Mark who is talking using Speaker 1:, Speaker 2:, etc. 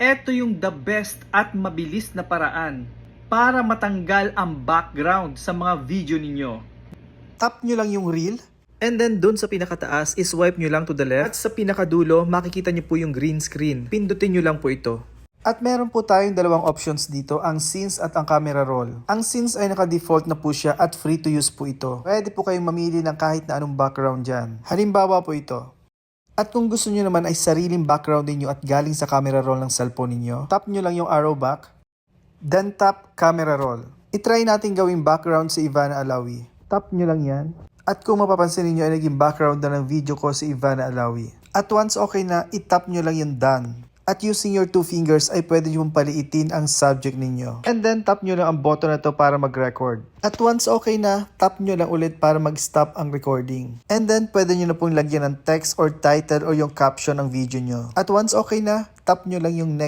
Speaker 1: Ito yung the best at mabilis na paraan para matanggal ang background sa mga video ninyo. Tap nyo lang yung reel. And then dun sa pinakataas, swipe nyo lang to the left. At sa pinakadulo, makikita nyo po yung green screen. Pindutin nyo lang po ito. At meron po tayong dalawang options dito, ang scenes at ang camera roll. Ang scenes ay naka-default na po siya at free to use po ito. Pwede po kayong mamili ng kahit na anong background dyan. Halimbawa po ito. At kung gusto nyo naman ay sariling background ninyo at galing sa camera roll ng cellphone ninyo, tap nyo lang yung arrow back, then tap camera roll. I-try natin gawing background si Ivana Alawi. Tap nyo lang yan. At kung mapapansin niyo ay naging background na ng video ko si Ivana Alawi. At once okay na, i-tap nyo lang yung done. At using your two fingers ay pwede nyo paliitin ang subject ninyo. And then tap nyo lang ang button na to para mag-record. At once okay na, tap nyo lang ulit para mag-stop ang recording. And then pwede nyo na pong lagyan ng text or title or yung caption ng video nyo. At once okay na, tap nyo lang yung next.